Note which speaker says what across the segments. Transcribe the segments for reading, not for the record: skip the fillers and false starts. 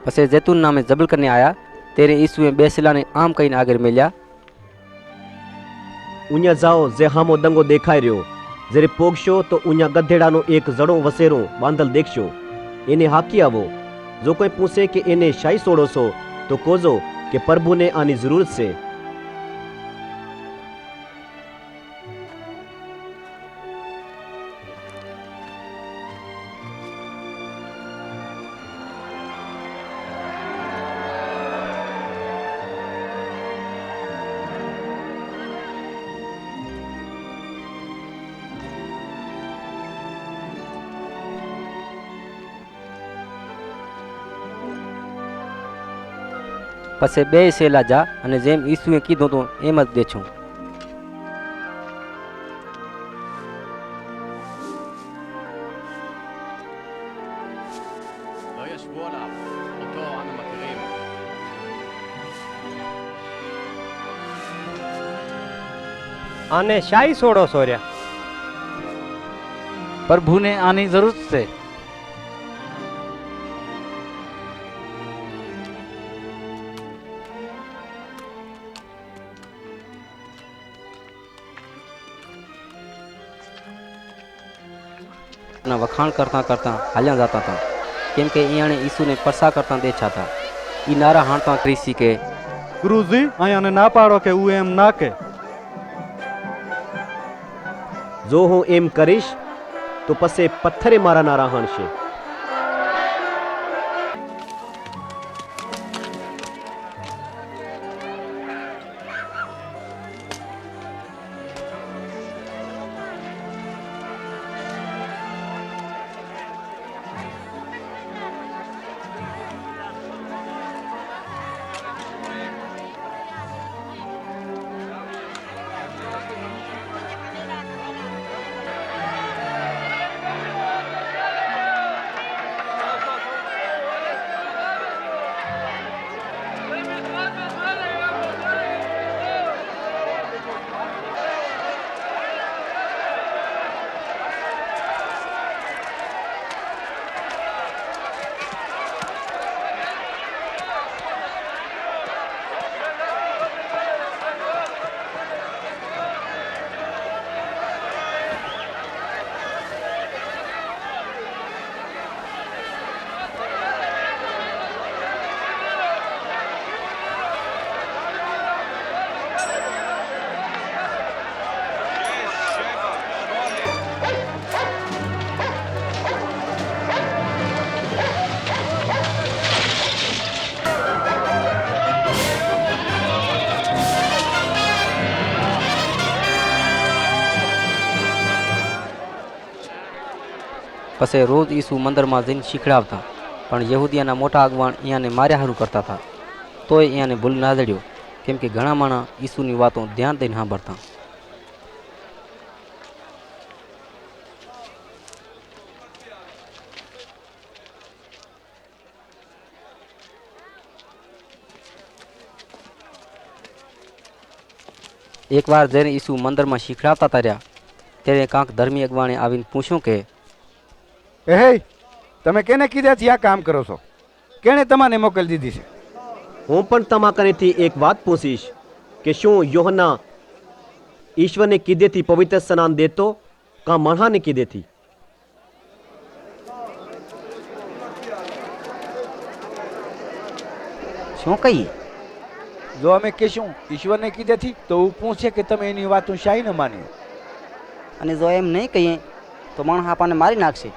Speaker 1: પછી જૈतून નામે જબલ કરને આયા ત્યારે ઈસુએ બે શિલાને આમ કહીને આગળ મેલ્યા.
Speaker 2: ઉન્યા જાઓ જે હામો દંગો દેખાઈ રહ્યો. જ્યારે પોગશો તો ઉન્યા ગધેડાનો એક જડો વસેરો બાંધલ દેખશો. એને હાકી આવો. જો કોઈ પૂછે કે એને શાહી છોડો છો તો કોજો કે પ્રભુને આની જરૂર છે.
Speaker 1: પછી બે શેલા જા અને જેમ ઈસુએ કીધું હતું એમ જ દેછું.
Speaker 3: לא ישבו עליו, אותו אנו מכירים.
Speaker 4: આને શાહી છોડો સોર્યા.
Speaker 5: પ્રભુને આની જરૂર છે.
Speaker 1: વખાણ કરતા કરતા હાલ્યા જતા હતા કેમ કે અહીંયા ઈસુને પરસા કરતા દેખા હતા. એ નારા હાણતા ક્રીસી કે
Speaker 6: ગુરુજી અહીંયાને ના પાડો કે હું એમ ના કે.
Speaker 2: જો હું એમ કરીશ તો પછી પથ્થરે મારા નારા હાણશે.
Speaker 1: પછી રોજ ઈસુ મંદિરમાં જઈને શીખડાવતા પણ યહૂદીયાના મોટા આગવાન અહીંયાને માર્યા હારું કરતા હતા તોય અહીંયાને ભૂલ ના જડ્યો કેમ કે ઘણા માણસ ઈસુની વાતો ધ્યાન દઈને સાંભળતા. એકવાર જ્યારે ઈસુ મંદિરમાં શીખડાવતા હતા ત્યારે કાંક ધર્મી અગવાણે આવીને પૂછ્યું કે
Speaker 7: હે તમે કેને કીધાથી આ કામ કરો છો? કેણે તમને મોકલી દીધી છે?
Speaker 2: હું પણ તમા કનેથી એક વાત પૂછીશ કે શું યોહના ઈશ્વરને કીધેથી પવિત્ર સ્નાન દેતો કાં મણહાને કીધેથી?
Speaker 1: શું કહીએ?
Speaker 7: જો અમે કહેશું ઈશ્વરને કીધેથી તો હું પૂછે કે તમે એની વાત હું શાહી ન માન્યો.
Speaker 1: અને જો એમ નહીં કહીએ તો માણસ આપણને મારી નાખશે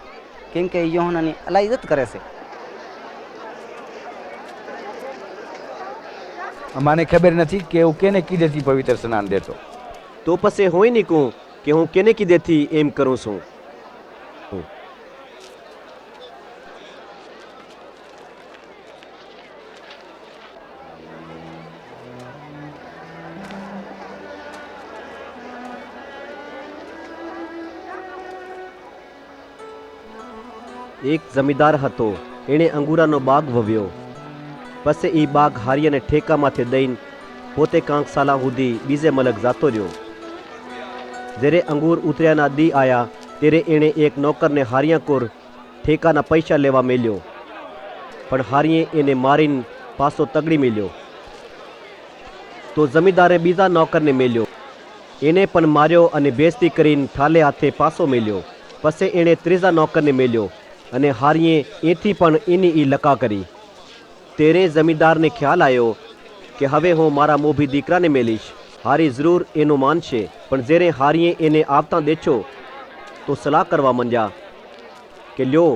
Speaker 1: કેમ કે યોહનાની અલા ઇજ્જત કરે છે.
Speaker 7: અમાને ખબર નથી કે હું કેને કીધેથી પવિત્ર સ્નાન દેતો.
Speaker 2: તો પછી હોય નહીં કહું કે હું કેને કીધેથી એમ કરું છું. એક જમીદાર હતો. એણે અંગૂરાનો બાગ વવ્યો. પછી એ બાગ હારીને ઠેકામાંથી દઈને પોતે કાંક સાલા સુધી બીજે મલક જાતો રહ્યો. જ્યારે અંગૂર ઉતર્યાના દી આયા ત્યારે એણે એક નોકરને હારિયાકોર ઠેકાના પૈસા લેવા મેલ્યો. પણ હારીએ એને મારીને પાસો તગડી મેલ્યો. તો જમીદારે બીજા નોકરને મેલ્યો, એને પણ માર્યો અને બેસ્તી કરીને ઠાલે હાથે પાસો મેલ્યો. પછી એણે ત્રીજા નોકરને મેલ્યો અને હારીએ એથી પણ એની ઈ લકા કરી. તેરે જમીદારને ખ્યાલ આવ્યો કે હવે હું મારા મોભી દીકરાને મેલીશ. હારી જરૂર એનું માનશે, પણ જ્યારે હારીએ એને આવતા દેખ્યો તો સલાહ કરવા માંડ્યા કે લ્યો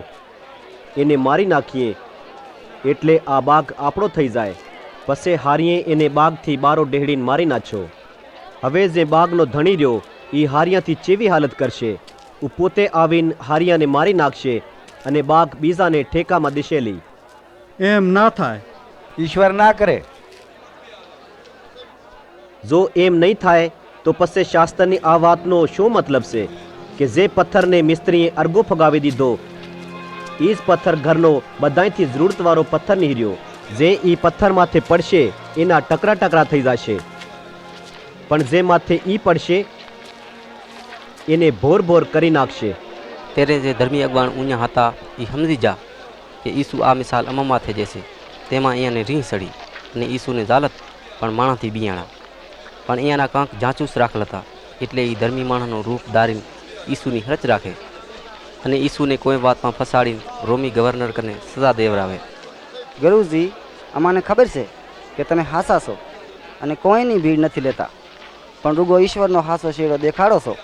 Speaker 2: એને મારી નાખીએ એટલે આ બાઘ આપણો થઈ જાય. પછી હારીએ એને બાઘથી બારો ડેહડીને મારી નાખ્યો. હવે જે બાઘનો ધણી રહ્યો એ હારિયાથી ચેવી હાલત કરશે? હું પોતે આવીને હારિયાને મારી નાખશે અને બાઘ બીજાને ઠેકામાં દિશેલી.
Speaker 6: એમ ના થાય.
Speaker 7: ઈશ્વર ના કરે.
Speaker 2: જો એમ નહીં થાય તો પછી શાસ્ત્રની આ વાતનો શું મતલબ છે કે જે પથ્થરને મિસ્ત્રીએ અરગો ફગાવી દીધો એ જ પથ્થર ઘરનો બધાયથી જરૂરતવાળો પથ્થર નીહર્યો. જે એ પથ્થર માથે પડશે એના ટકરા ટકરા થઈ જશે, પણ જે માથે ઈ પડશે એને ભોર ભોર કરી નાખશે.
Speaker 1: ત્યારે જે ધર્મી અગવાણ ઊંઝા હતા એ સમજી જા કે ઈસુ આ મિસાલ અમા માથે જશે. તેમાં અહીંયાને રીહ સડી અને ઈસુને જાલત પણ માણસથી બિયાણા. પણ અહીંયાના કાંક જાચૂસ રાખેલ હતા, એટલે એ ધર્મી માણસનું રૂપ ધારીને ઈસુની હરચ રાખે અને ઈસુને કોઈ વાતમાં ફસાડીને રોમી ગવર્નર કને સજા દેવરાવે.
Speaker 8: ગુરુજી, અમાને ખબર છે કે તમે હાસા છો અને કોઈની ભીડ નથી લેતા, પણ રૂગો ઈશ્વરનો હાસો શેડો દેખાડો છો.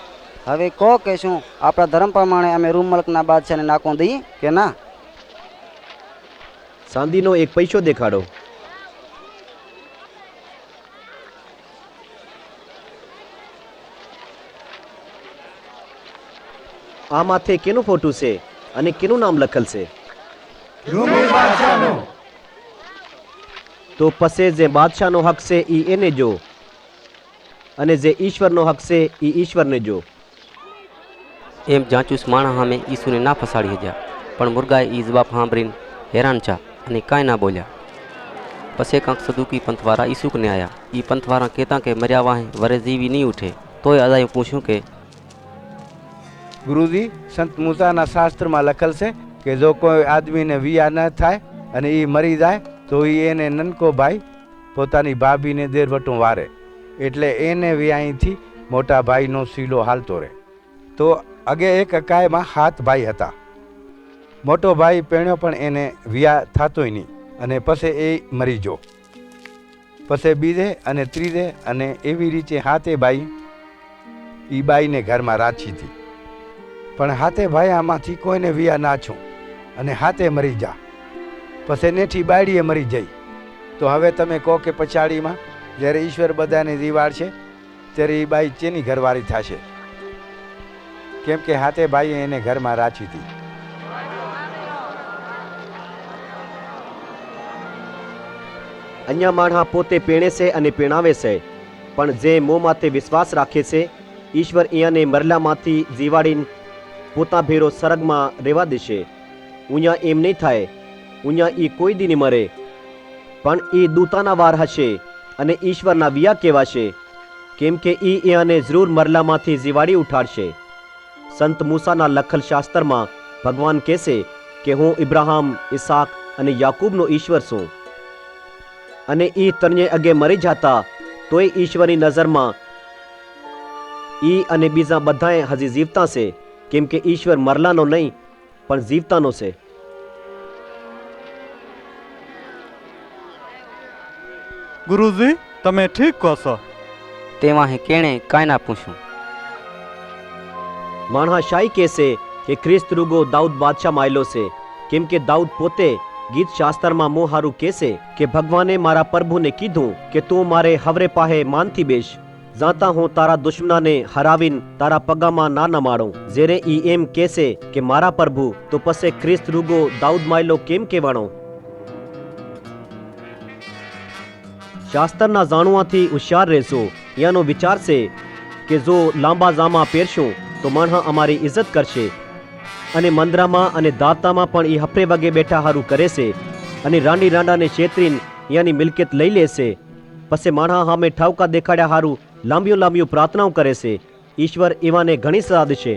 Speaker 8: હવે કહો કે શું આપણા ધર્મ પ્રમાણે અમે રૂમ મલકના બાદશાહને નાખો દઈએ કે ના?
Speaker 2: ચાંદીનો એક પૈસો દેખાડો. આ માથે કેનું ફોટું છે અને કેનું નામ લખેલ છે? તો પછી જે બાદશાહનો હક છે એ એને જો અને જે ઈશ્વરનો હક છે એ ઈશ્વરને જો.
Speaker 1: એમ જાચૂસ માણસ સામે ઈસુને ના ફસાડી હજા, પણ મુરગાએ એ જવાબ સાંભળીને હેરાન ચા અને કાંઈ ના બોલ્યા. પછી કાંક સદુકી પંથવાળા ઈસુ કને આવ્યા. એ પંથવાળા કહેતા કે મર્યા વાહે વરે જીવી નહીં ઉઠે. તોય અદાએ પૂછ્યું કે
Speaker 7: ગુરુજી, સંત મૂસાના શાસ્ત્રમાં લખેલ છે કે જો કોઈ આદમીને વિયા ન થાય અને એ મરી જાય તો એને નનકો ભાઈ પોતાની ભાભીને દેરવટું વારે, એટલે એને વિયાહીથી મોટા ભાઈનો શીલો હાલતો રહે. તો અગે એક અકાયમાં 7 ભાઈ હતા. મોટો ભાઈ પેણ્યો પણ એને વિયા થતોય નહીં અને પછી એ મરી ગયો. પછી બીજે અને ત્રીજે અને એવી રીતે 7 ભાઈ એ બાઈને ઘરમાં રાખી હતી. પણ 7 ભાઈ આમાંથી કોઈને વિયા ના છું અને 7 મરી જા. પછી નેઠી બાયડીએ મરી જઈ. તો હવે તમે કહો કે પછાડીમાં જ્યારે ઈશ્વર બધાને જીવાડશે ત્યારે એ બાઈ ચેની ઘરવાળી થશે? કેમ કે 7 ભાઈએ એને ઘરમાં રાખી હતી.
Speaker 2: અહીંયા માણસ પોતે પેણે છે અને પેણાવે છે, પણ જે મોં માથે વિશ્વાસ રાખે છે ઈશ્વર અહીંયાને મરલામાંથી જીવાડીને પોતા ભેરો સરગમાં રહેવા દેશે. ઉઅહીંયા એમ નહીં થાય. ઉઅહીંયા એ કોઈ દી નહીં મરે, પણ એ દૂતાના વાર હશે અને ઈશ્વરના વિયા કહેવાશે, કેમ કે એ અહીંયાને જરૂર મરલામાંથી જીવાડી ઉઠાડશે. સંત મૂસાના લખેલ શાસ્ત્રમાં ભગવાન કહેશે કે હું ઇબ્રાહિમ, ઈસાક અને યાકૂબનો ઈશ્વર છું. અને એ તને અગે મરી જતા તોય ઈશ્વરની નજરમાં ઈ અને બીજા બધાએ હજી જીવતા છે, કેમ કે ઈશ્વર મરલાનો નહીં પણ જીવતાનો છે.
Speaker 6: ગુરુજી, તમે ઠીક કહો છો.
Speaker 1: તેમાં કેણે કાંઈ ના પૂછ્યું.
Speaker 2: માણસ શાહી કહેશે કે ખ્રિસ્ત રૂગો દાઉદ બાદશાહ માયલો છે, કેમ કે દાઉદ પોતે ગીત શાસ્ત્રમાં મોં હારું કહેશે કે ભગવાને મારા પ્રભુને કીધું કે તું મારે હવરે પાહે માનથી બેસ, જાતા હું તારા દુશ્મનાને હરાવીને તારા પગામાં ના નમાડું. જ્યારે ઈ એમ કહેશે કે મારા પ્રભુ, તો પછી ખ્રિસ્ત રૂગો દાઉદ માયલો કેમ કહેવાણો? શાસ્ત્રના જાણવાથી હોશિયાર રહેશો. એનો વિચાર છે કે જો લાંબા જામા પહેરશું તો માણસ અમારી ઇજ્જત કરશે, અને મંદરામાં અને દાતામાં પણ એ હફરે વગે બેઠા હારું કરે છે અને રાંડી રાંડાને છેતરીને એની મિલકત લઈ લેશે. પછી માણસ સામે ઠાવકા દેખાડ્યા હારું લાંબીઓ લાંબીઓ પ્રાર્થનાઓ કરે છે. ઈશ્વર એવાને ઘણી સજા દેશે.